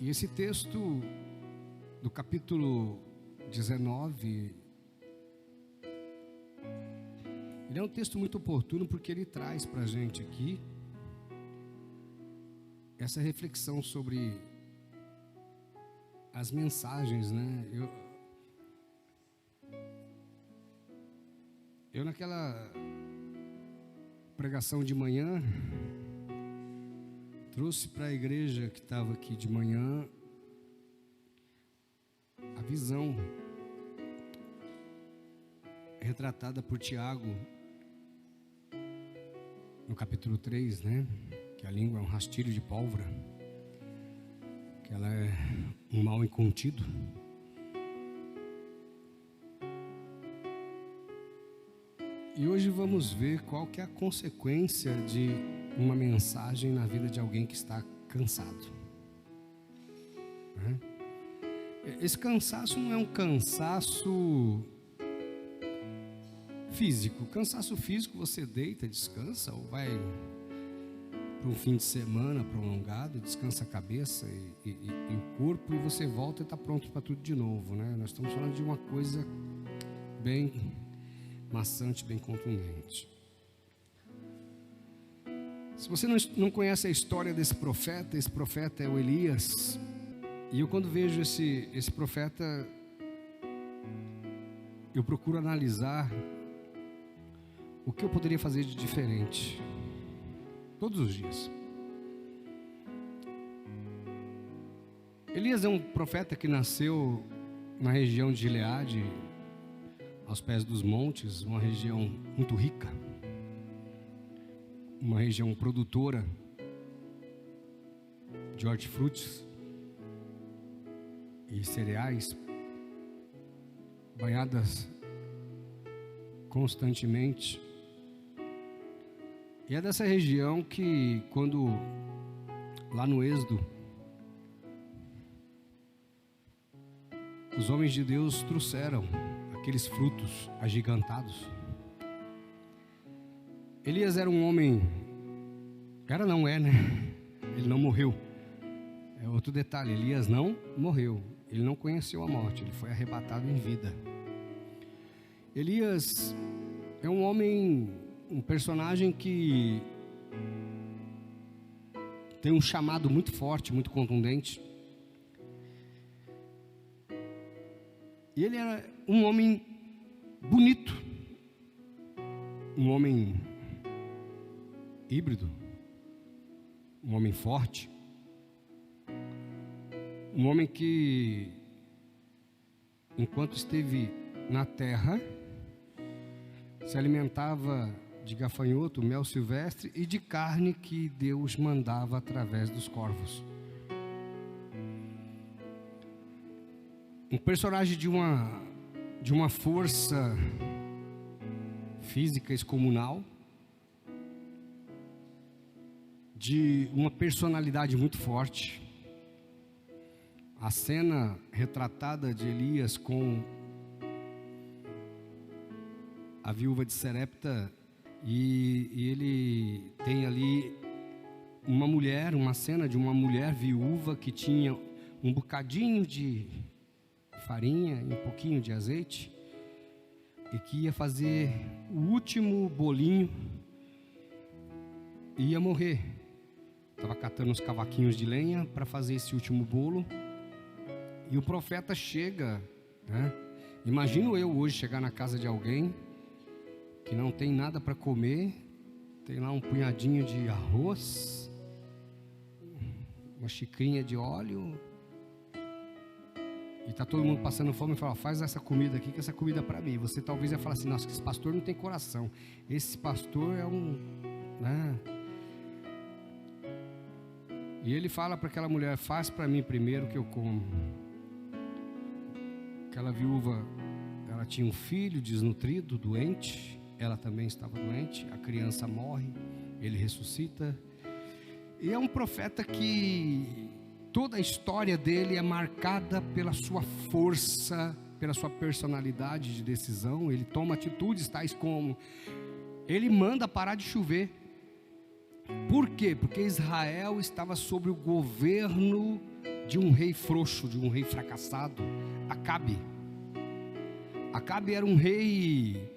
E esse texto do capítulo 19, ele é um texto muito oportuno porque ele traz para a gente aqui essa reflexão sobre as mensagens, né? Eu naquela pregação de manhã trouxe para a igreja que estava aqui de manhã a visão retratada por Tiago no capítulo 3, né? Que a língua é um rastilho de pólvora, que ela é um mal incontido. E hoje vamos ver qual que é a consequência de uma mensagem na vida de alguém que está cansado. Esse cansaço não é um cansaço físico. Cansaço físico você deita, descansa, ou vai para um fim de semana prolongado, descansa a cabeça e o corpo, e você volta e está pronto para tudo de novo, né? Nós estamos falando de uma coisa bem maçante, bem contundente. Se você não conhece a história desse profeta, esse profeta é o Elias. E eu, quando vejo esse profeta, eu procuro analisar o que eu poderia fazer de diferente todos os dias. Elias é um profeta que nasceu na região de Gileade, aos pés dos montes, uma região muito rica, uma região produtora de hortifrutis e cereais, banhadas constantemente. E é dessa região que, quando lá no Êxodo, os homens de Deus trouxeram aqueles frutos agigantados. Elias era um homem, não é, né? Ele não morreu. É outro detalhe, Elias não morreu. Ele não conheceu a morte, ele foi arrebatado em vida. Elias é um homem, um personagem que tem um chamado muito forte, muito contundente. E ele era um homem bonito, um homem híbrido, um homem forte, um homem que, enquanto esteve na terra, se alimentava de gafanhoto, mel silvestre e de carne que Deus mandava através dos corvos. Um personagem de uma força física excomunal, de uma personalidade muito forte. A cena retratada de Elias com a viúva de Sarepta, e ele tem ali uma cena de uma mulher viúva que tinha um bocadinho de farinha e um pouquinho de azeite, e que ia fazer o último bolinho e ia morrer. Estava catando uns cavaquinhos de lenha para fazer esse último bolo, e o profeta chega, né? Imagino eu hoje chegar na casa de alguém que não tem nada para comer, tem lá um punhadinho de arroz, uma xicrinha de óleo, e está todo mundo passando fome, e fala: faz essa comida aqui, que essa comida é para mim. Você talvez ia falar assim: nossa, esse pastor não tem coração, esse pastor é um, né? E ele fala para aquela mulher: faz para mim primeiro que eu como. Aquela viúva, ela tinha um filho desnutrido, doente, ela também estava doente, a criança morre, ele ressuscita. E é um profeta que toda a história dele é marcada pela sua força, pela sua personalidade de decisão. Ele toma atitudes tais como: ele manda parar de chover. Por quê? Porque Israel estava sob o governo de um rei frouxo, de um rei fracassado, Acabe. Acabe era um rei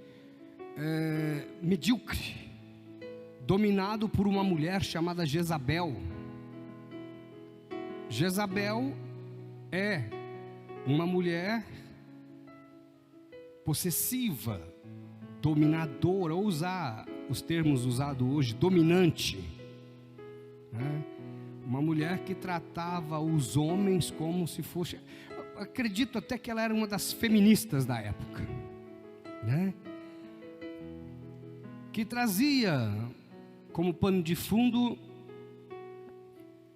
medíocre, dominado por uma mulher chamada Jezabel. Jezabel é uma mulher possessiva, dominadora, ou usar os termos usados hoje, dominante, né? Uma mulher que tratava os homens como se fosse, acredito até que ela era uma das feministas da época, né? Que trazia como pano de fundo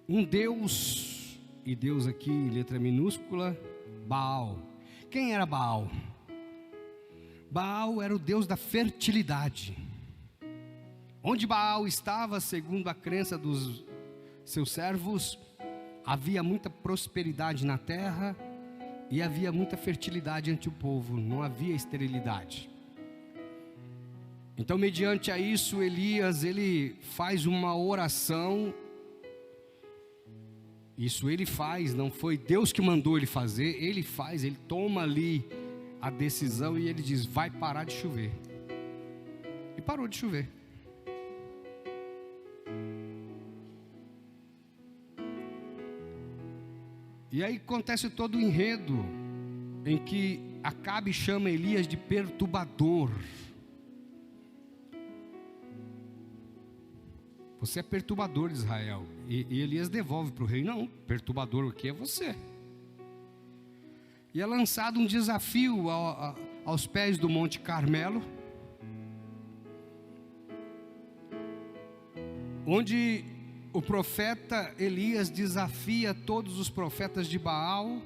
um Deus, e Deus aqui letra minúscula, Baal. Quem era Baal? Baal era o Deus da fertilidade. Onde Baal estava, segundo a crença dos seus servos, havia muita prosperidade na terra e havia muita fertilidade entre o povo, não havia esterilidade. Então, mediante a isso, Elias, ele faz uma oração. Isso ele faz, não foi Deus que mandou ele fazer, ele faz, ele toma ali a decisão e ele diz: vai parar de chover. E parou de chover. E aí acontece todo o enredo em que Acabe chama Elias de perturbador. Você é perturbador de Israel. E Elias devolve para o rei: não, perturbador o que é você? E é lançado um desafio aos pés do Monte Carmelo, onde o profeta Elias desafia todos os profetas de Baal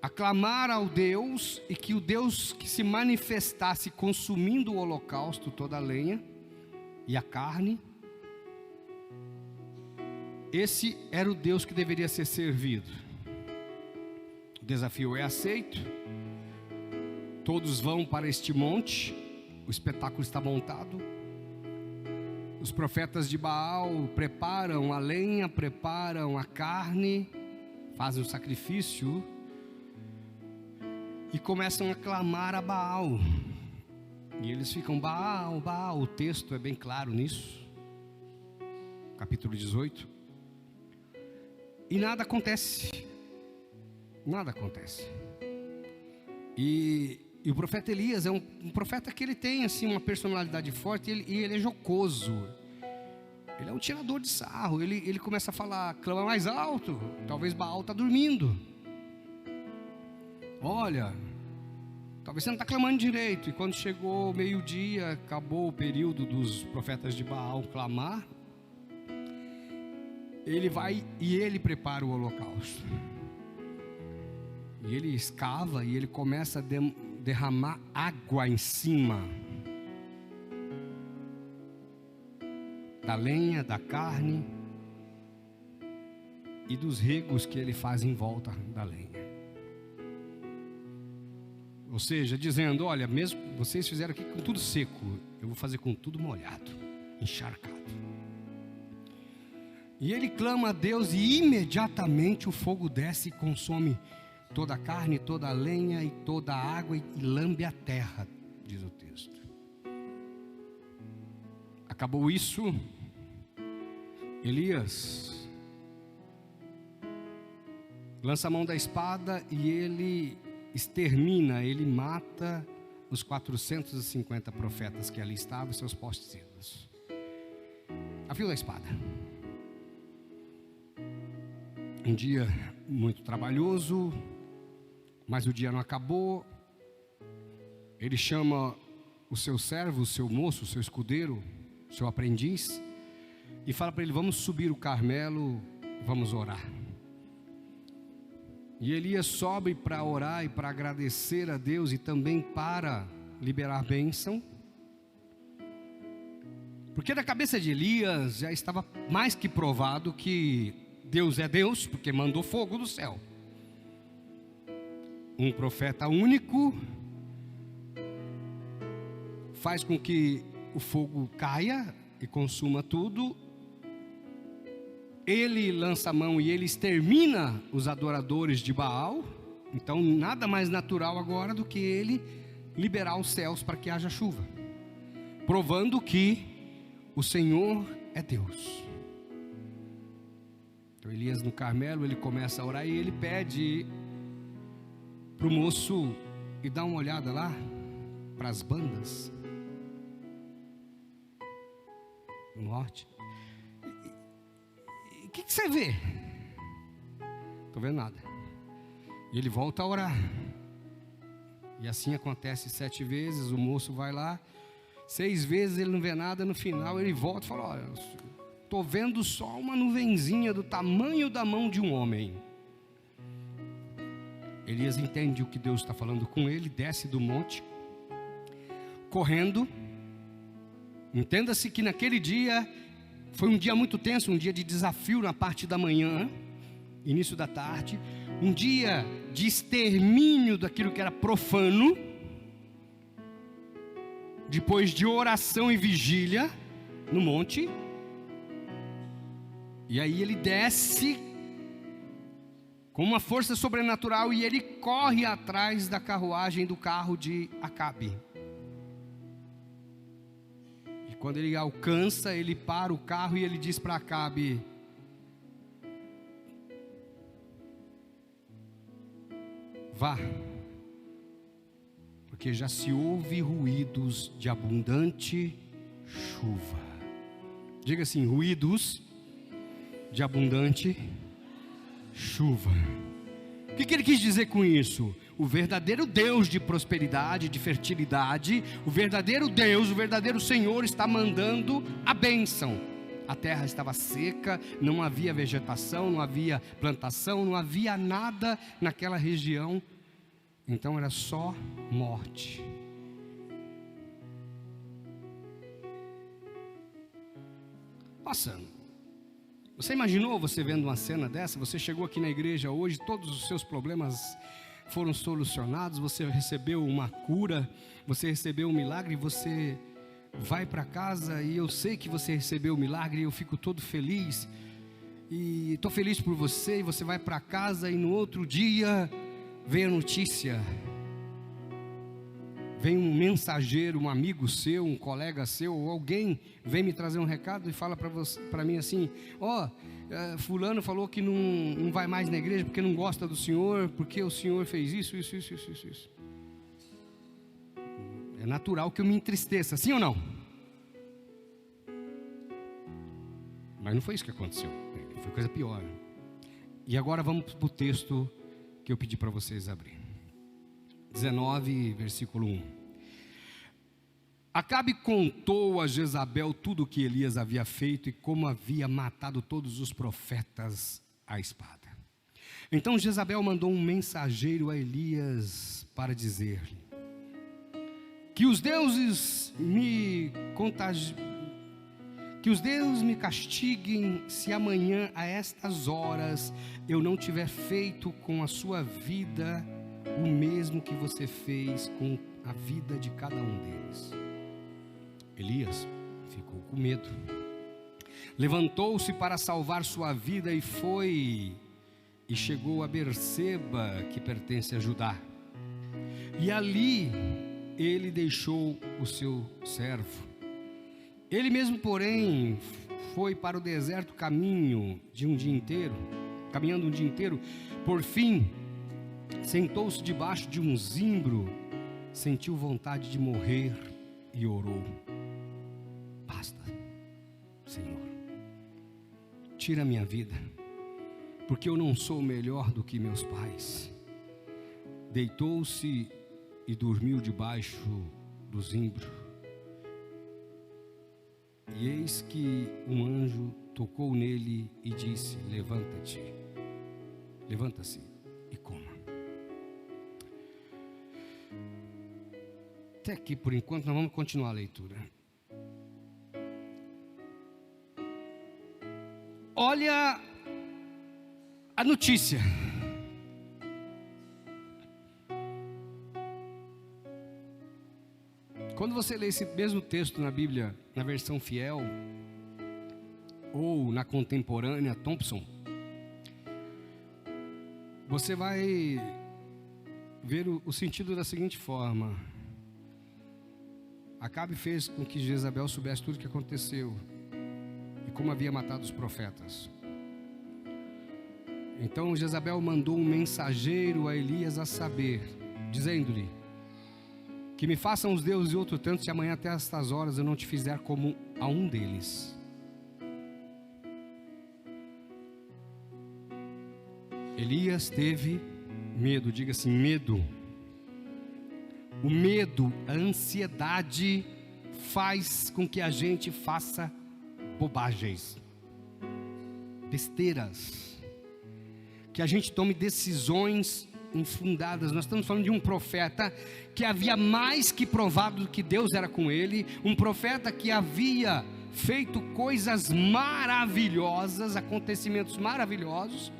a clamar ao Deus, e que o Deus que se manifestasse consumindo o holocausto, toda a lenha e a carne, esse era o Deus que deveria ser servido. O desafio é aceito, todos vão para este monte, o espetáculo está montado. Os profetas de Baal preparam a lenha, preparam a carne, fazem o sacrifício e começam a clamar a Baal. E eles ficam: Baal, Baal. O texto é bem claro nisso, capítulo 18. E nada acontece. Nada acontece. E o profeta Elias é um profeta que ele tem assim uma personalidade forte, e ele é jocoso. Ele é um tirador de sarro. Ele começa a falar: clama mais alto, talvez Baal está dormindo. Olha, talvez você não está clamando direito. E quando chegou meio-dia, acabou o período dos profetas de Baal clamar, ele vai e ele prepara o holocausto. E ele escava e ele começa a derramar água em cima da lenha, da carne e dos regos que ele faz em volta da lenha. Ou seja, dizendo: olha, mesmo vocês fizeram aqui com tudo seco, eu vou fazer com tudo molhado, encharcado. E ele clama a Deus, e imediatamente o fogo desce e consome toda a carne, toda a lenha e toda a água, e lambe a terra, diz o texto. Acabou isso, Elias lança a mão da espada e ele extermina, ele mata os 450 profetas que ali estavam, seus postes ídolos, a fio da espada. Um dia muito trabalhoso, mas o dia não acabou. Ele chama o seu servo, o seu moço, o seu escudeiro, o seu aprendiz, e fala para ele: vamos subir o Carmelo, vamos orar. E Elias sobe para orar e para agradecer a Deus, e também para liberar bênção, porque na cabeça de Elias já estava mais que provado que Deus é Deus, porque mandou fogo do céu. Um profeta único faz com que o fogo caia e consuma tudo. ele lança a mão e ele extermina os adoradores de Baal. Então nada mais natural agora do que ele liberar os céus para que haja chuva, provando que o Senhor é Deus. Então Elias no Carmelo, ele começa a orar e ele pede para o moço ir dar uma olhada lá para as bandas no norte. O que você vê? Estou vendo nada. E ele volta a orar. E assim acontece 7 vezes. O moço vai lá, 6 vezes ele não vê nada. No final ele volta e fala: olha, estou vendo só uma nuvenzinha do tamanho da mão de um homem. Elias entende o que Deus está falando com ele, desce do monte, correndo. Entenda-se que naquele dia foi um dia muito tenso, um dia de desafio na parte da manhã, início da tarde, um dia de extermínio daquilo que era profano, depois de oração e vigília no monte. E aí ele desce com uma força sobrenatural e ele corre atrás da carruagem do carro de Acabe. E quando ele alcança, ele para o carro e ele diz para Acabe: vá, porque já se ouve ruídos de abundante chuva. Diga assim: ruídos de abundante chuva. O que ele quis dizer com isso? O verdadeiro Deus de prosperidade, de fertilidade, o verdadeiro Deus, o verdadeiro Senhor está mandando a bênção. A terra estava seca, não havia vegetação, não havia plantação, não havia nada naquela região. Então era só morte. Passando. Você imaginou você vendo uma cena dessa? Você chegou aqui na igreja hoje, todos os seus problemas foram solucionados, você recebeu uma cura, você recebeu um milagre, você vai para casa e eu sei que você recebeu o milagre e eu fico todo feliz. E estou feliz por você, e você vai para casa e no outro dia vem a notícia. Vem um mensageiro, um amigo seu, um colega seu, ou alguém vem me trazer um recado e fala para mim assim: fulano falou que não vai mais na igreja porque não gosta do senhor, porque o senhor fez isso. É natural que eu me entristeça, sim ou não? Mas não foi isso que aconteceu, foi coisa pior. E agora vamos para o texto que eu pedi para vocês abrir. 19, versículo 1. Acabe contou a Jezabel tudo o que Elias havia feito e como havia matado todos os profetas à espada. Então Jezabel mandou um mensageiro a Elias para dizer-lhe: que os deuses me castiguem se amanhã a estas horas eu não tiver feito com a sua vida o mesmo que você fez com a vida de cada um deles. Elias ficou com medo, levantou-se para salvar sua vida e foi e chegou a Berseba, que pertence a Judá, e ali ele deixou o seu servo. Ele mesmo, porém, foi para o deserto caminhando um dia inteiro. Por fim, sentou-se debaixo de um zimbro, sentiu vontade de morrer e orou: basta, Senhor, tira a minha vida, porque eu não sou melhor do que meus pais. Deitou-se e dormiu debaixo do zimbro. E eis que um anjo tocou nele e disse: levanta-se e coma. Até aqui por enquanto, nós vamos continuar a leitura. Olha a notícia. Quando você lê esse mesmo texto na Bíblia, na versão fiel, ou na contemporânea Thompson, você vai ver o sentido da seguinte forma: Acabe fez com que Jezabel soubesse tudo o que aconteceu e como havia matado os profetas. Então Jezabel mandou um mensageiro a Elias a saber, dizendo-lhe: que me façam os deuses e outro tanto, se amanhã até estas horas eu não te fizer como a um deles. Elias teve medo, diga assim, medo. O medo, a ansiedade faz com que a gente faça bobagens, besteiras, que a gente tome decisões infundadas. Nós estamos falando de um profeta que havia mais que provado que Deus era com ele, um profeta que havia feito coisas maravilhosas, acontecimentos maravilhosos,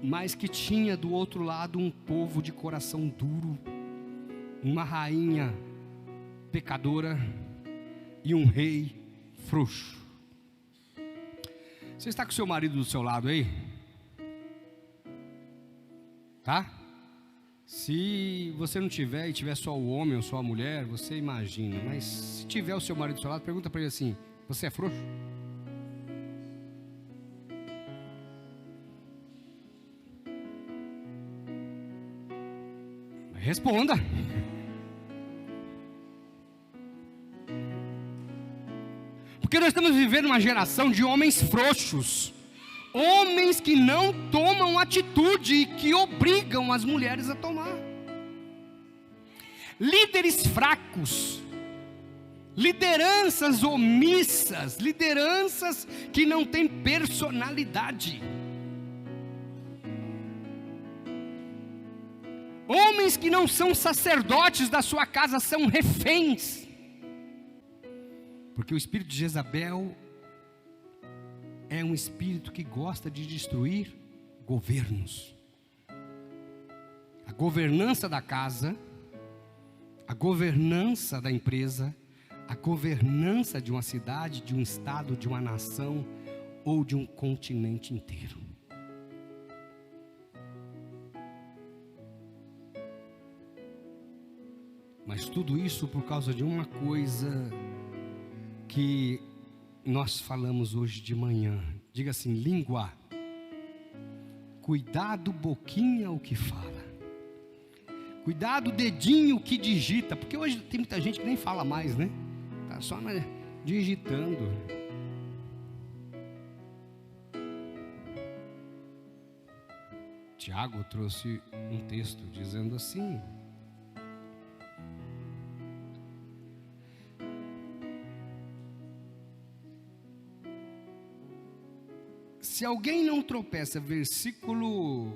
mas que tinha do outro lado um povo de coração duro, uma rainha pecadora e um rei frouxo. Você está com seu marido do seu lado aí? Tá? Se você não tiver e tiver só o homem ou só a mulher, você imagina. Mas se tiver o seu marido do seu lado, pergunta para ele assim: você é frouxo? Responda. Porque nós estamos vivendo uma geração de homens frouxos, homens que não tomam atitude e que obrigam as mulheres a tomar. Líderes fracos, lideranças omissas, lideranças que não têm personalidade. Homens que não são sacerdotes da sua casa, são reféns. Porque o espírito de Jezabel é um espírito que gosta de destruir governos. A governança da casa, a governança da empresa, a governança de uma cidade, de um estado, de uma nação ou de um continente inteiro. Mas tudo isso por causa de uma coisa que nós falamos hoje de manhã. Diga assim, língua. Cuidado, boquinha, o que fala. Cuidado, dedinho, que digita. Porque hoje tem muita gente que nem fala mais, né? Tá só digitando. Tiago trouxe um texto dizendo assim: se alguém não tropeça, versículo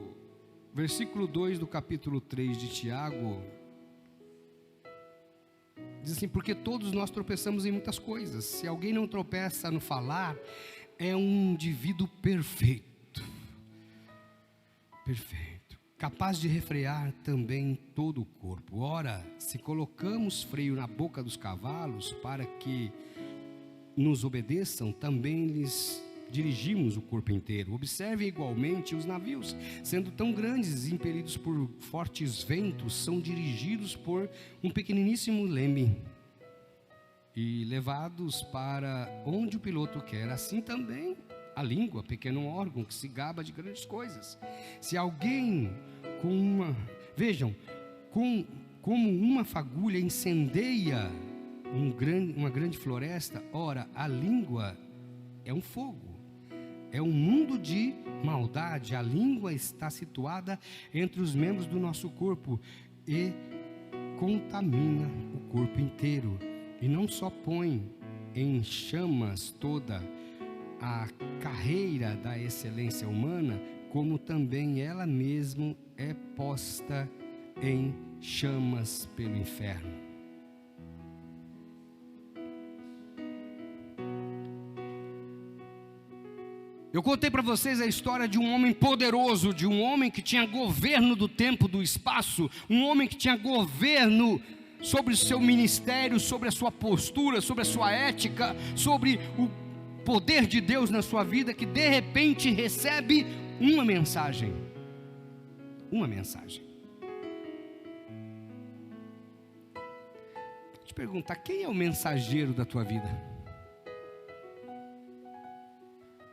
2 do capítulo 3 de Tiago, diz assim: porque todos nós tropeçamos em muitas coisas. Se alguém não tropeça no falar, é um indivíduo perfeito, capaz de refrear também todo o corpo. Ora, se colocamos freio na boca dos cavalos para que nos obedeçam, também lhes dirigimos o corpo inteiro. Observe igualmente os navios, sendo tão grandes e impelidos por fortes ventos, são dirigidos por um pequeniníssimo leme e levados para onde o piloto quer. Assim também a língua, pequeno órgão que se gaba de grandes coisas. Se alguém como uma fagulha incendeia uma grande floresta, ora, a língua é um fogo. É um mundo de maldade. A língua está situada entre os membros do nosso corpo e contamina o corpo inteiro. E não só põe em chamas toda a carreira da excelência humana, como também ela mesma é posta em chamas pelo inferno. Eu contei para vocês a história de um homem poderoso, de um homem que tinha governo do tempo, do espaço, um homem que tinha governo sobre o seu ministério, sobre a sua postura, sobre a sua ética, sobre o poder de Deus na sua vida, que de repente recebe uma mensagem. Uma mensagem. Vou te perguntar, quem é o mensageiro da tua vida?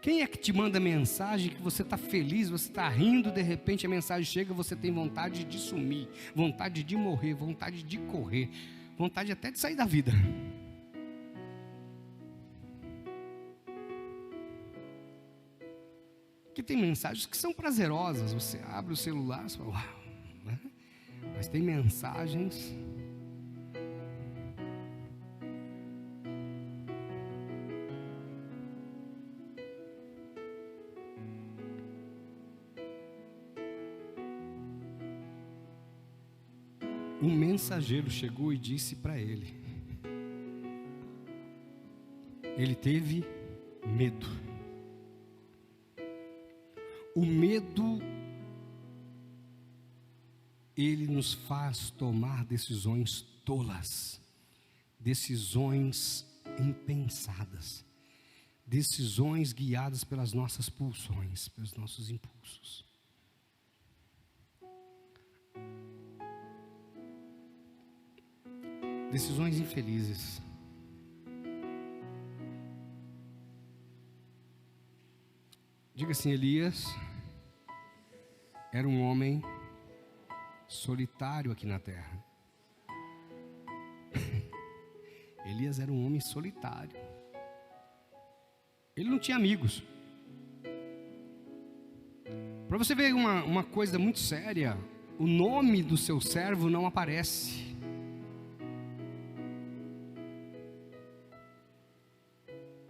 Quem é que te manda mensagem que você está feliz, você está rindo, de repente a mensagem chega, você tem vontade de sumir, vontade de morrer, vontade de correr, vontade até de sair da vida? Porque tem mensagens que são prazerosas, você abre o celular e fala, uau, né? Mas tem mensagens um mensageiro chegou e disse para ele. Ele teve medo. O medo, ele nos faz tomar decisões tolas, decisões impensadas, decisões guiadas pelas nossas pulsões, pelos nossos impulsos. Decisões infelizes. Diga assim, Elias era um homem solitário aqui na terra. Elias era um homem solitário. Ele não tinha amigos. Para você ver uma coisa muito séria, o nome do seu servo não aparece.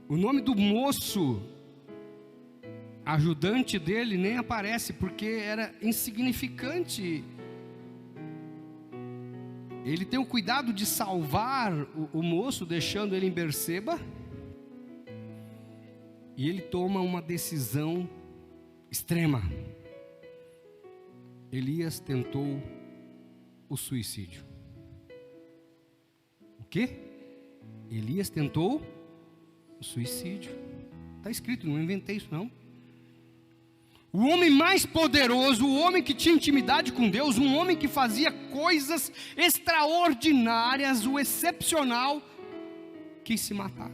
O nome do moço, ajudante dele, nem aparece, porque era insignificante. Ele tem o cuidado de salvar o moço, deixando ele em Berseba, e ele toma uma decisão extrema. Elias tentou o suicídio. O quê? Elias tentou o suicídio. Está escrito, não inventei isso não. O homem mais poderoso, o homem que tinha intimidade com Deus, um homem que fazia coisas extraordinárias, o excepcional, quis se matar.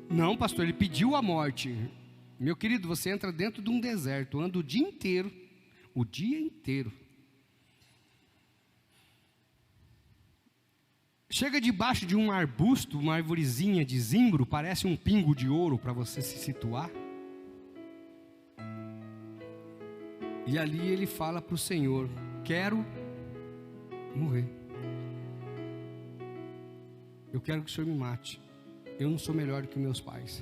Não, pastor, ele pediu a morte. Meu querido, você entra dentro de um deserto, anda o dia inteiro, chega debaixo de um arbusto, uma arvorezinha de zimbro, parece um pingo de ouro para você se situar. E ali ele fala para o Senhor, quero morrer. Eu quero que o Senhor me mate. Eu não sou melhor do que meus pais.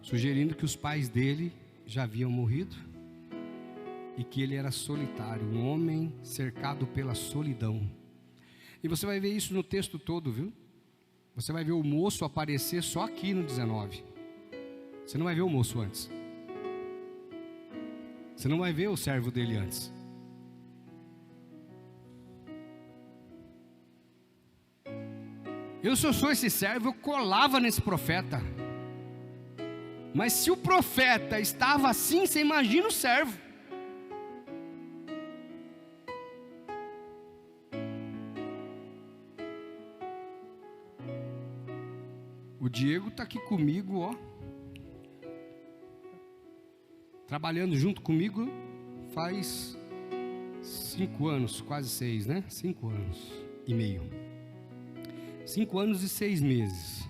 Sugerindo que os pais dele já haviam morrido e que ele era solitário, um homem cercado pela solidão. E você vai ver isso no texto todo, viu? Você vai ver o moço aparecer só aqui no 19. Você não vai ver o moço antes. Você não vai ver o servo dele antes. Se eu sou esse servo, eu colava nesse profeta. Mas se o profeta estava assim, você imagina o servo. O Diego está aqui comigo, ó. Trabalhando junto comigo faz 5 anos, quase 6, né? 5 anos e meio. 5 anos e 6 meses.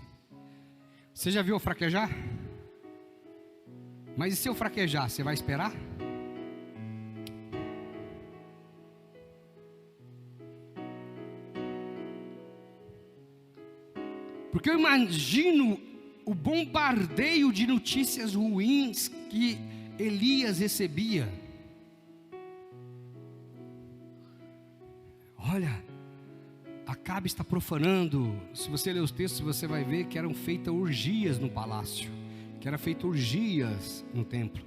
Você já viu eu fraquejar? Mas e se eu fraquejar, você vai esperar? Porque eu imagino o bombardeio de notícias ruins que Elias recebia. Olha, Acabe está profanando. Se você ler os textos, você vai ver que eram feitas orgias no palácio, que eram feitas orgias no templo,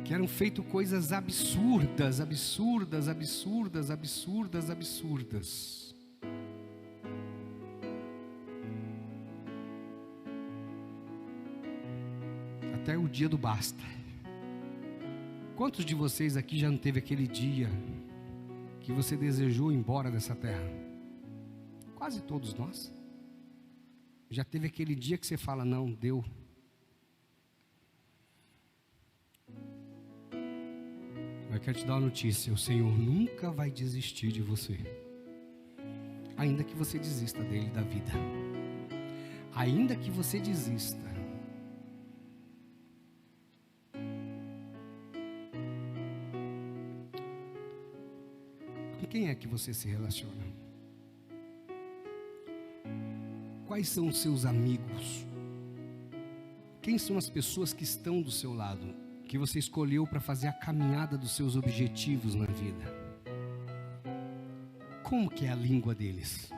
que eram feitas coisas absurdas, absurdas, absurdas, absurdas, absurdas. Até o dia do basta. Quantos de vocês aqui já não teve aquele dia que você desejou ir embora dessa terra? Quase todos nós. Já teve aquele dia que você fala, não, deu. Eu quero te dar uma notícia, o Senhor nunca vai desistir de você. Ainda que você desista dele, da vida. Ainda que você desista. Com quem é que você se relaciona? Quais são os seus amigos? Quem são as pessoas que estão do seu lado, que você escolheu para fazer a caminhada dos seus objetivos na vida? Como que é a língua deles?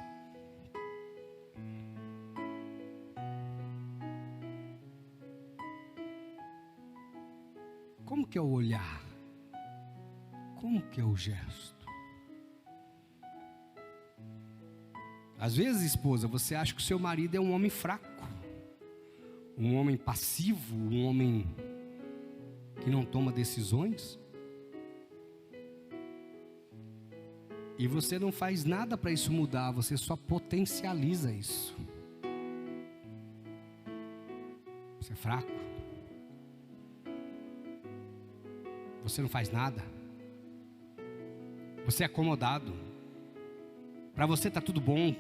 Como que é o olhar? Como que é o gesto? Às vezes, esposa, você acha que o seu marido é um homem fraco, um homem passivo, um homem que não toma decisões, e você não faz nada para isso mudar, você só potencializa isso. Você é fraco, você não faz nada, você é acomodado, para você está tudo bom.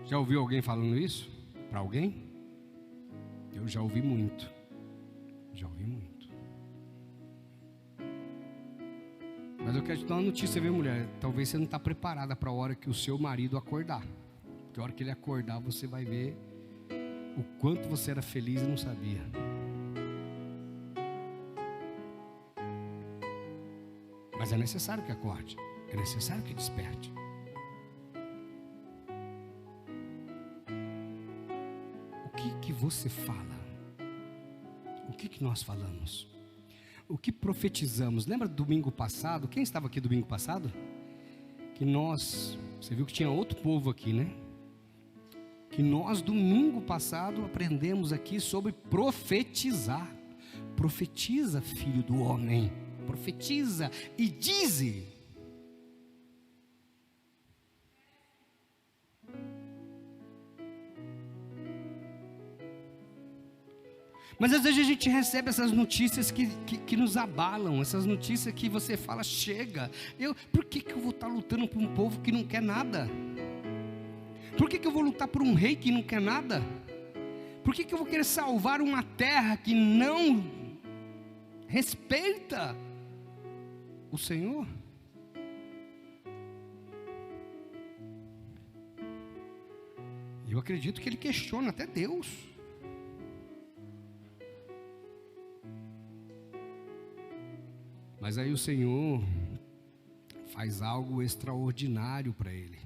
Já ouviu alguém falando isso? Para alguém? Eu já ouvi muito. Já ouvi muito. Mas eu quero te dar uma notícia, viu, mulher? Talvez você não está preparada para a hora que o seu marido acordar. Porque a hora que ele acordar, você vai ver o quanto você era feliz e não sabia. Mas é necessário que acorde. É necessário que desperte. O que você fala? O que nós falamos? O que profetizamos? Lembra do domingo passado? Quem estava aqui domingo passado? Que nós, você viu que tinha outro povo aqui, né? Que nós domingo passado aprendemos aqui sobre profetizar. Profetiza, filho do homem. Profetiza e dize. Mas às vezes a gente recebe essas notícias que nos abalam, essas notícias que você fala, chega, por que eu vou estar lutando por um povo que não quer nada? Por que eu vou lutar por um rei que não quer nada? Por que eu vou querer salvar uma terra que não respeita o Senhor? Eu acredito que ele questiona até Deus. Mas aí o Senhor faz algo extraordinário para ele.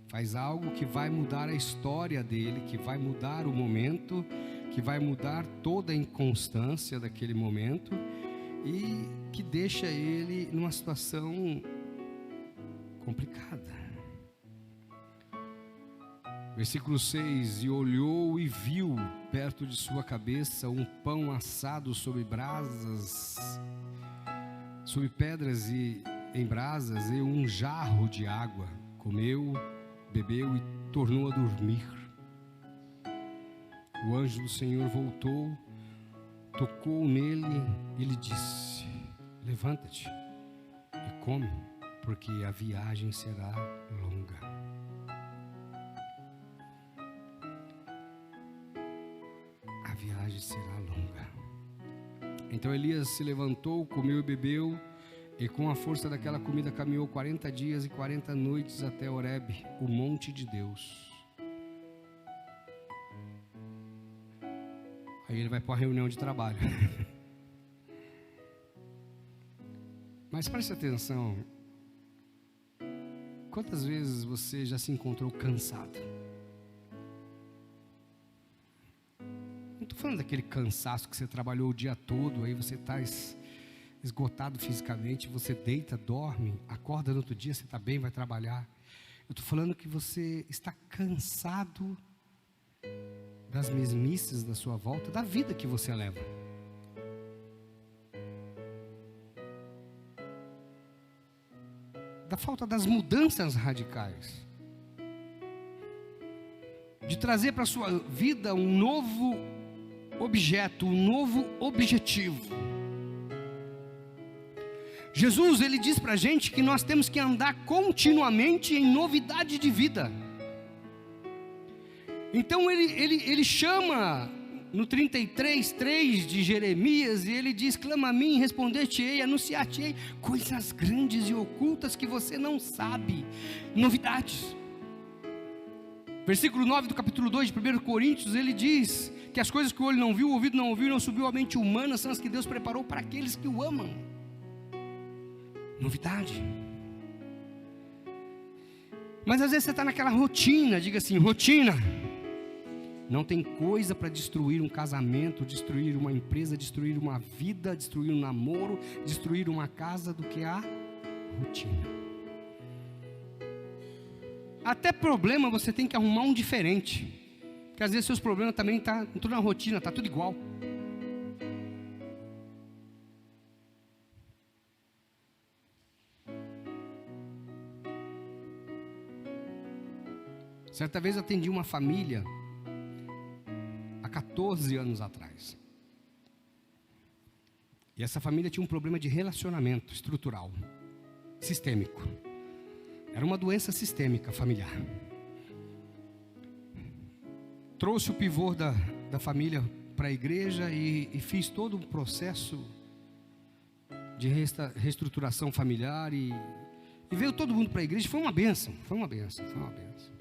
Faz algo que vai mudar a história dele, que vai mudar o momento, que vai mudar toda a inconstância daquele momento e que deixa ele numa situação complicada. Versículo 6: E olhou e viu perto de sua cabeça um pão assado sobre brasas, sobre pedras e em brasas, e um jarro de água. Comeu, bebeu e tornou a dormir. O anjo do Senhor voltou, tocou nele e lhe disse: levanta-te e come, porque a viagem será longa. A viagem será longa. Então Elias se levantou, comeu e bebeu, e com a força daquela comida caminhou 40 dias e 40 noites até Horebe, o monte de Deus. Aí ele vai para a reunião de trabalho. Mas preste atenção. Quantas vezes você já se encontrou cansado? Não estou estou falando daquele cansaço que você trabalhou o dia todo, aí você está esgotado fisicamente, você deita, dorme, acorda no outro dia, você está bem, vai trabalhar. Eu estou falando que você está cansado das mesmices da sua volta, da vida que você leva. Da falta das mudanças radicais. De trazer para a sua vida um novo objeto, um novo objetivo. Jesus, ele diz para a gente que nós temos que andar continuamente em novidade de vida. Então ele chama no 33:3 de Jeremias, e ele diz: clama a mim, responder-te-ei, anunciar-te-ei coisas grandes e ocultas que você não sabe. Novidades. Versículo 9 do capítulo 2 de 1 Coríntios, ele diz que as coisas que o olho não viu, o ouvido não ouviu, não subiu à mente humana, são as que Deus preparou para aqueles que o amam. Novidade. Mas às vezes você está naquela rotina, diga assim, rotina. Não tem coisa para destruir um casamento, destruir uma empresa, destruir uma vida, destruir um namoro, destruir uma casa, do que a rotina. Até problema você tem que arrumar um diferente, porque às vezes seus problemas também estão tudo na rotina, está tudo igual. Certa vez eu atendi uma família há 14 anos atrás. E essa família tinha um problema de relacionamento estrutural, sistêmico. Era uma doença sistêmica familiar. Trouxe o pivô da família para a igreja e fiz todo o processo de reestruturação familiar e veio todo mundo para a igreja. Foi uma bênção, foi uma bênção, foi uma bênção.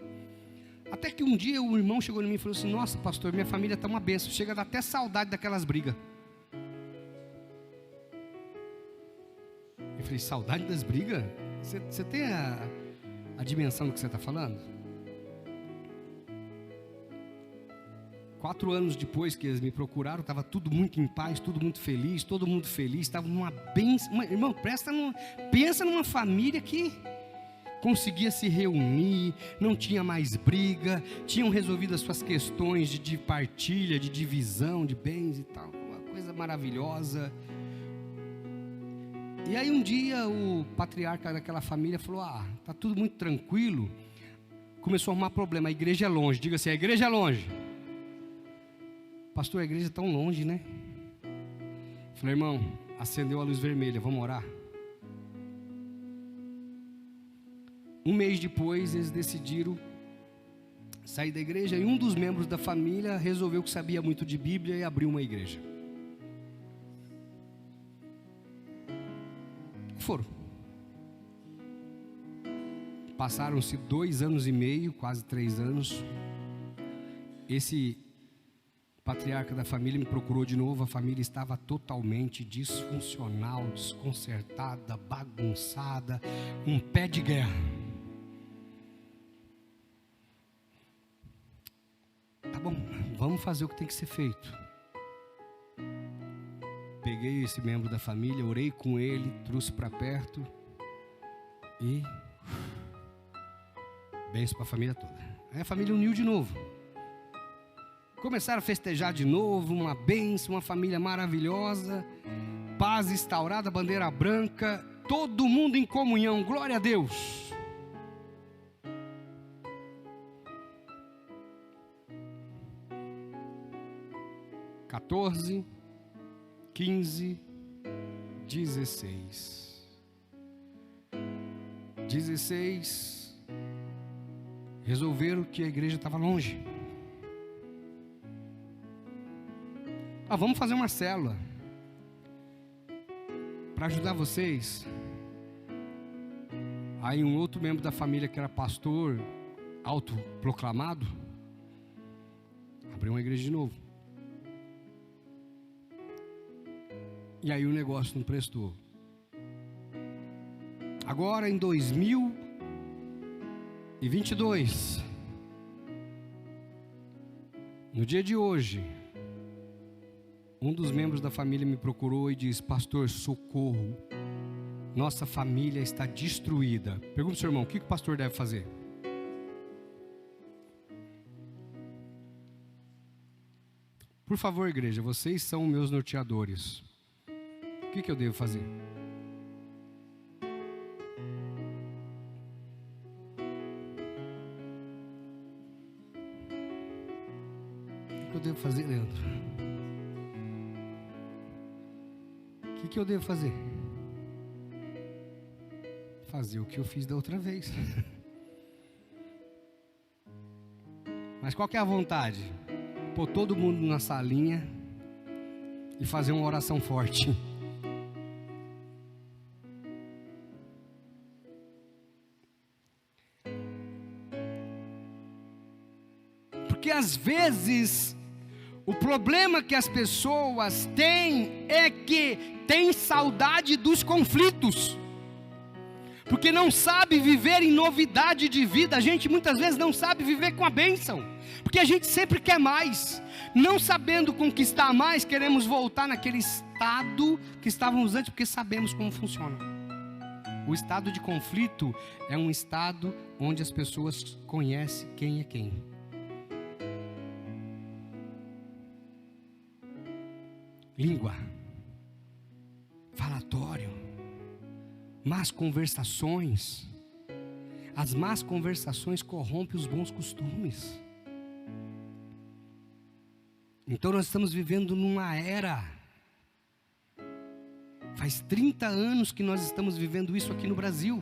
Até que um dia o irmão chegou em mim e falou assim: nossa, pastor, minha família está uma bênção, chega a dar até saudade daquelas brigas. Eu falei: saudade das brigas? Você tem a dimensão do que você está falando? 4 anos depois que eles me procuraram, estava tudo muito em paz, tudo muito feliz, todo mundo feliz, estava numa bênção. Irmão, pensa numa família que conseguia se reunir, não tinha mais briga, tinham resolvido as suas questões de partilha, de divisão de bens e tal, uma coisa maravilhosa. E aí um dia o patriarca daquela família falou: tá tudo muito tranquilo. Começou a arrumar problema, a igreja é longe. Diga assim: a igreja é longe. Pastor, a igreja é tão longe, né? Falei: irmão, acendeu a luz vermelha, vamos orar? Um mês depois eles decidiram sair da igreja, e um dos membros da família resolveu que sabia muito de Bíblia e abriu uma igreja. Foram. Passaram-se 2 anos e meio, quase 3 anos. Esse patriarca da família me procurou de novo. A família estava totalmente disfuncional, desconcertada, bagunçada, um pé de guerra. Tá bom, vamos fazer o que tem que ser feito. Peguei esse membro da família, orei com ele, trouxe para perto e bênção para a família toda. Aí a família uniu de novo. Começaram a festejar de novo, uma bênção, uma família maravilhosa, paz instaurada, bandeira branca, todo mundo em comunhão, glória a Deus. (14, 15, 16, resolveram que a igreja estava longe. Vamos fazer uma célula para ajudar vocês. Aí um outro membro da família, que era pastor autoproclamado, abriu uma igreja de novo. E aí o negócio não prestou. Agora em 2022, no dia de hoje, Um dos membros da família me procurou e disse: pastor, socorro, nossa família está destruída. Pergunta ao seu irmão, o que o pastor deve fazer? Por favor, igreja, vocês são meus norteadores. O que eu devo fazer? O que eu devo fazer, Leandro? O que eu devo fazer? Fazer o que eu fiz da outra vez. Mas qual que é a vontade? Pôr todo mundo na salinha e fazer uma oração forte. Porque às vezes o problema que as pessoas têm é que tem saudade dos conflitos. Porque não sabe viver em novidade de vida. A gente muitas vezes não sabe viver com a bênção, porque a gente sempre quer mais. Não sabendo conquistar mais, queremos voltar naquele estado que estávamos antes, porque sabemos como funciona. O estado de conflito é um estado onde as pessoas conhecem quem é quem. Língua, falatório, más conversações. As más conversações corrompem os bons costumes. Então nós estamos vivendo numa era. Faz 30 anos que nós estamos vivendo isso aqui no Brasil.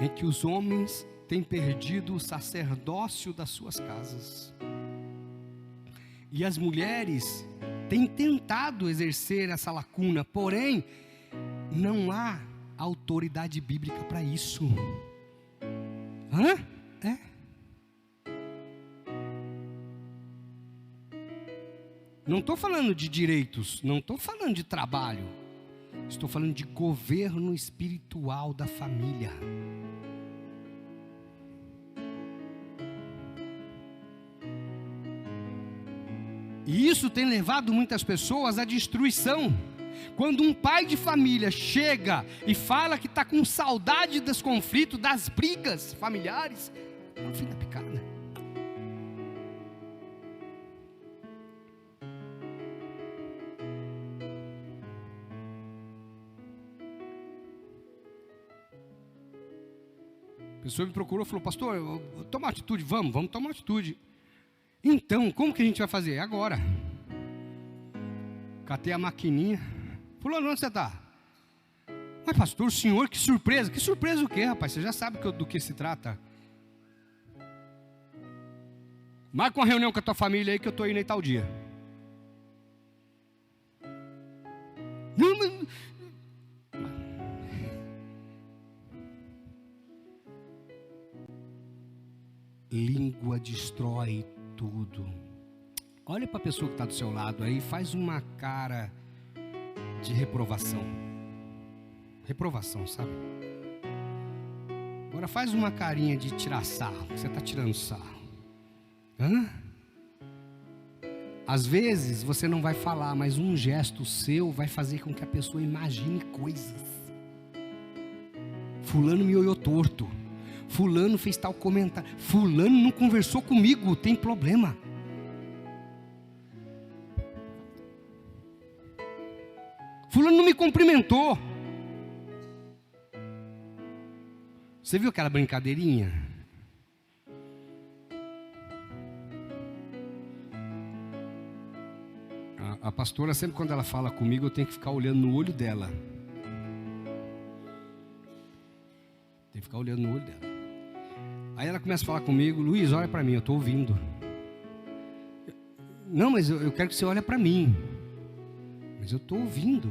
Em que os homens têm perdido o sacerdócio das suas casas. E as mulheres têm tentado exercer essa lacuna, porém, não há autoridade bíblica para isso. É? Não estou falando de direitos, não estou falando de trabalho, estou falando de governo espiritual da família. E isso tem levado muitas pessoas à destruição. Quando um pai de família chega e fala que está com saudade dos conflitos, das brigas familiares, é o fim da picada. A pessoa me procurou e falou: pastor, toma atitude, vamos tomar atitude. Então, como que a gente vai fazer? Agora. Catei a maquininha. Fulano, onde você está? Mas pastor, senhor, que surpresa. Que surpresa o quê, rapaz? Você já sabe do que se trata. Marca uma reunião com a tua família aí que eu estou indo aí tal dia. Não, mas... Língua destrói tudo. Olha para a pessoa que está do seu lado aí, faz uma cara de reprovação. Reprovação, sabe? Agora faz uma carinha de tirar sarro. Você está tirando sarro. Às vezes você não vai falar, mas um gesto seu vai fazer com que a pessoa imagine coisas. Fulano me olhou torto. Fulano fez tal comentário. Fulano não conversou comigo, tem problema. Fulano não me cumprimentou. Você viu aquela brincadeirinha? A pastora, sempre quando ela fala comigo, eu tenho que ficar olhando no olho dela. Tem que ficar olhando no olho dela. Aí ela começa a falar comigo: Luiz, olha para mim, eu estou ouvindo. Não, mas eu quero que você olhe para mim. Mas eu estou ouvindo.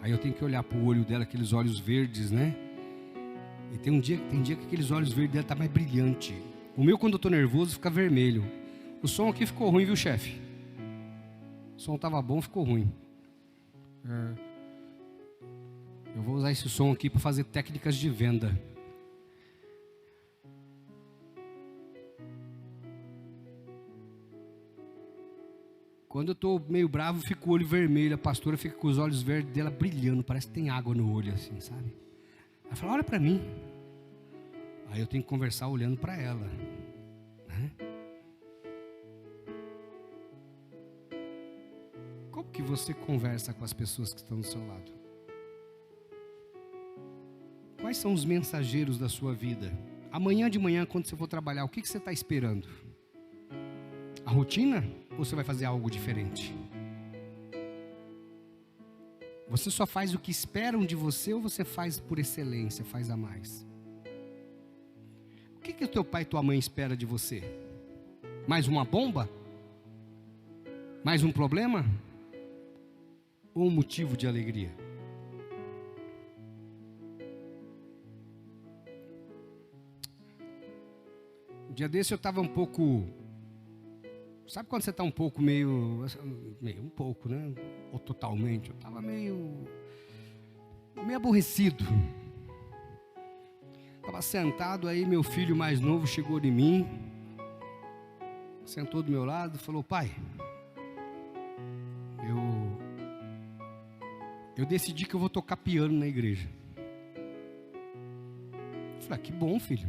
Aí eu tenho que olhar para o olho dela, aqueles olhos verdes, né? E tem dia que aqueles olhos verdes dela estão mais brilhante. O meu, quando eu estou nervoso, fica vermelho. O som aqui ficou ruim, viu, chefe? O som estava bom, ficou ruim. Eu vou usar esse som aqui para fazer técnicas de venda. Quando eu estou meio bravo, fica o olho vermelho, a pastora fica com os olhos verdes dela brilhando, parece que tem água no olho assim, sabe? Ela fala, olha para mim. Aí eu tenho que conversar olhando para ela, né? Como que você conversa com as pessoas que estão do seu lado? Quais são os mensageiros da sua vida? Amanhã de manhã, quando você for trabalhar, o que você está esperando? A rotina? Ou você vai fazer algo diferente? Você só faz o que esperam de você ou você faz por excelência, faz a mais? O que o teu pai e tua mãe espera de você? Mais uma bomba? Mais um problema? Ou um motivo de alegria? Um dia desse eu estava um pouco... Sabe quando você está um pouco meio um pouco, né? Ou totalmente. Eu estava meio aborrecido. Estava sentado, aí meu filho mais novo chegou em mim, sentou do meu lado e falou, pai, eu decidi que eu vou tocar piano na igreja. Eu falei, que bom, filho,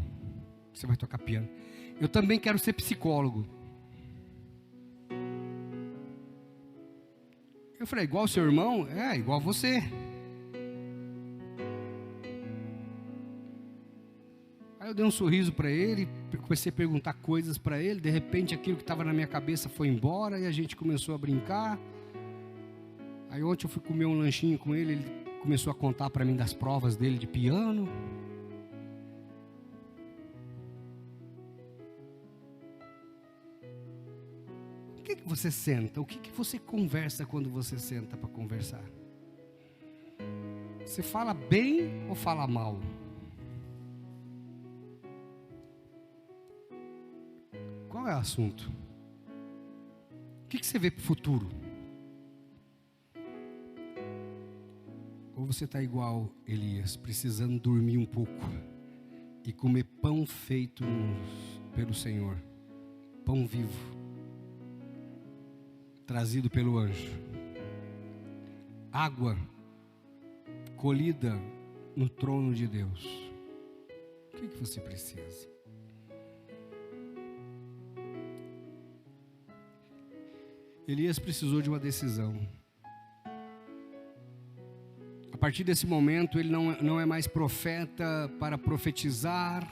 você vai tocar piano. Eu também quero ser psicólogo. Eu falei, igual o seu irmão? É, igual você. Aí eu dei um sorriso para ele, comecei a perguntar coisas para ele, de repente aquilo que estava na minha cabeça foi embora e a gente começou a brincar. Aí ontem eu fui comer um lanchinho com ele, ele começou a contar para mim das provas dele de piano. O que você senta? O que você conversa quando você senta para conversar? Você fala bem ou fala mal? Qual é o assunto? O que você vê para o futuro? Ou você está igual Elias, precisando dormir um pouco e comer pão feito pelo Senhor, pão vivo, trazido pelo anjo, água colhida no trono de Deus. O que você precisa? Elias precisou de uma decisão. A partir desse momento, ele não é mais profeta para profetizar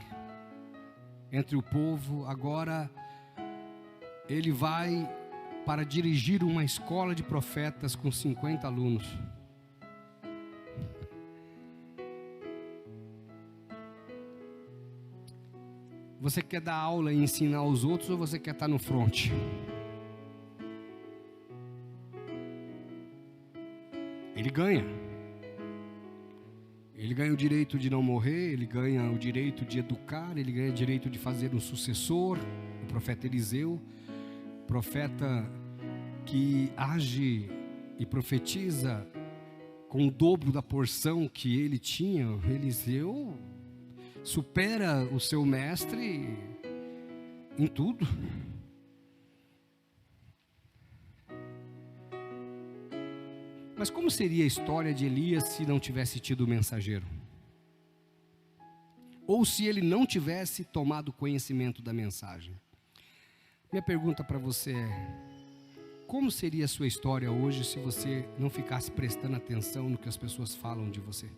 entre o povo. Agora, ele vai para dirigir uma escola de profetas com 50 alunos. Você quer dar aula e ensinar os outros ou você quer estar no front? Ele ganha. Ele ganha o direito de não morrer, ele ganha o direito de educar, ele ganha o direito de fazer um sucessor, o profeta Eliseu, profeta que age e profetiza com o dobro da porção que ele tinha. Eliseu supera o seu mestre em tudo. Mas como seria a história de Elias se não tivesse tido o mensageiro? Ou se ele não tivesse tomado conhecimento da mensagem? Minha pergunta para você é: como seria a sua história hoje se você não ficasse prestando atenção no que as pessoas falam de você?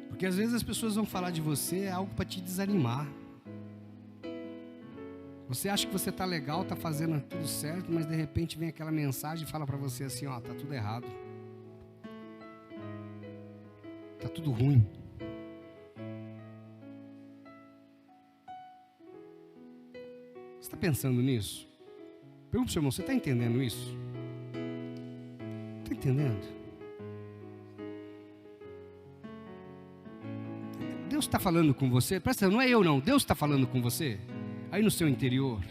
Porque às vezes as pessoas vão falar de você é algo para te desanimar. Você acha que você está legal, está fazendo tudo certo, mas de repente vem aquela mensagem e fala para você assim, ó, está tudo errado. Está tudo ruim. Você está pensando nisso? Pergunta para o seu irmão, você está entendendo isso? Está entendendo? Deus está falando com você, presta atenção, não é eu não, Deus está falando com você. Aí no seu interior,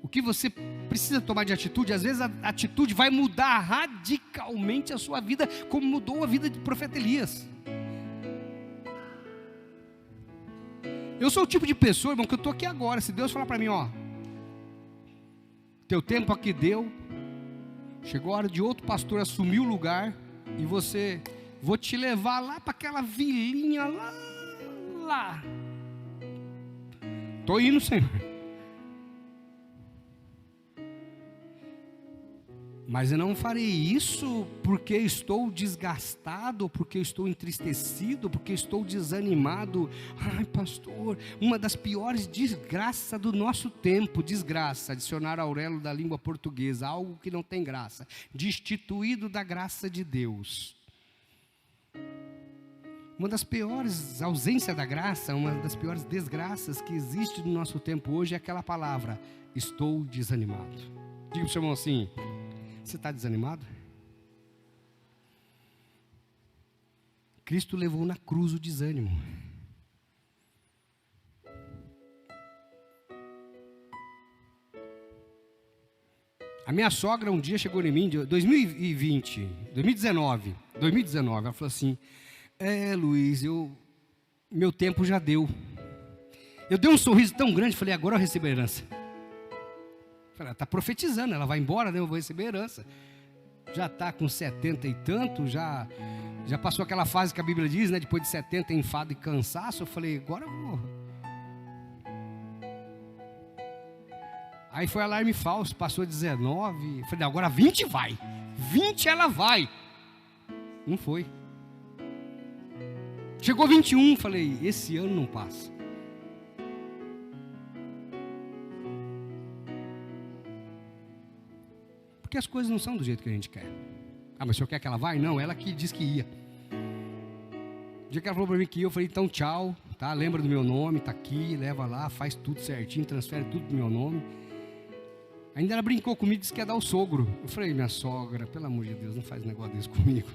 o que você precisa tomar de atitude, às vezes a atitude vai mudar radicalmente a sua vida, como mudou a vida do profeta Elias. Eu sou o tipo de pessoa, irmão, que eu estou aqui agora. Se Deus falar para mim, ó, teu tempo aqui deu, chegou a hora de outro pastor assumir o lugar, e você, vou te levar lá para aquela vilinha lá. Estou indo, Senhor. Mas eu não farei isso porque estou desgastado, porque estou entristecido, porque estou desanimado. Ai, pastor, uma das piores desgraças do nosso tempo, desgraça, dicionário Aurélio da língua portuguesa, algo que não tem graça, destituído da graça de Deus. Uma das piores ausências da graça, uma das piores desgraças que existe no nosso tempo hoje é aquela palavra, estou desanimado. Diga para o seu irmão assim, você está desanimado? Cristo levou na cruz o desânimo. A minha sogra um dia chegou em mim, 2019, ela falou assim, Luiz, meu tempo já deu. Eu dei um sorriso tão grande, falei, agora eu recebo a herança. Ela está profetizando, ela vai embora, né? Eu vou receber herança. Já está com 70 e tanto, já passou aquela fase que a Bíblia diz, né? Depois de 70, enfado e cansaço. Eu falei, agora eu vou. Aí foi alarme falso, passou 19. Eu falei, agora 20 vai. 20 ela vai. Não foi. Chegou 21, falei, esse ano não passa. Porque as coisas não são do jeito que a gente quer. Ah, mas o senhor quer que ela vá? Não, ela que disse que ia. O dia que ela falou para mim que ia, eu falei, então tchau, tá? Lembra do meu nome, tá aqui, leva lá, faz tudo certinho, transfere tudo pro meu nome. Ainda ela brincou comigo, disse que ia dar o sogro. Eu falei, minha sogra, pelo amor de Deus, não faz um negócio desse comigo.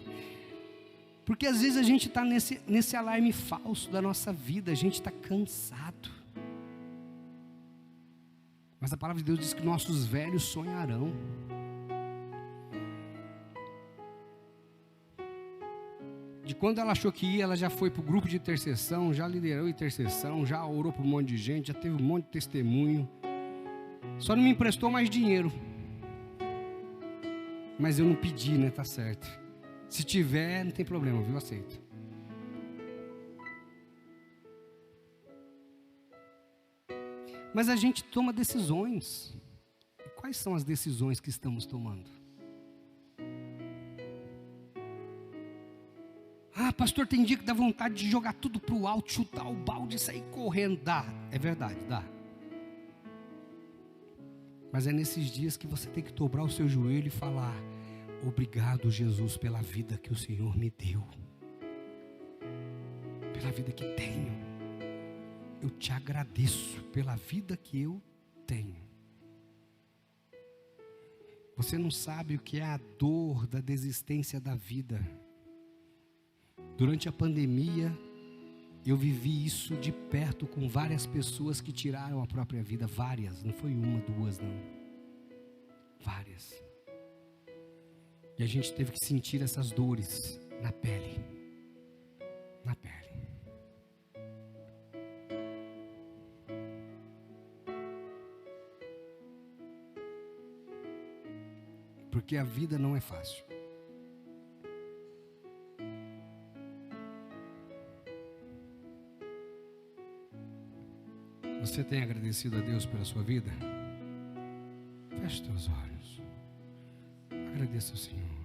Porque às vezes a gente está nesse alarme falso da nossa vida, a gente está cansado. Mas a palavra de Deus diz que nossos velhos sonharão. De quando ela achou que ia, ela já foi para o grupo de intercessão, já liderou intercessão, já orou para um monte de gente, já teve um monte de testemunho. Só não me emprestou mais dinheiro. Mas eu não pedi, né? Tá certo. Se tiver, não tem problema, viu? Aceito. Mas a gente toma decisões. E quais são as decisões que estamos tomando? Ah, pastor, tem dia que dá vontade de jogar tudo para o alto, chutar o balde e sair correndo. Dá, é verdade, dá. Mas é nesses dias que você tem que dobrar o seu joelho e falar, obrigado, Jesus, pela vida que o Senhor me deu. Pela vida que tenho. Eu te agradeço pela vida que eu tenho. Você não sabe o que é a dor da desistência da vida. Durante a pandemia, eu vivi isso de perto com várias pessoas que tiraram a própria vida. Várias, não foi uma, duas, não. Várias. E a gente teve que sentir essas dores na pele. Na pele. Porque a vida não é fácil. Você tem agradecido a Deus pela sua vida? Feche seus olhos. Agradeça ao Senhor.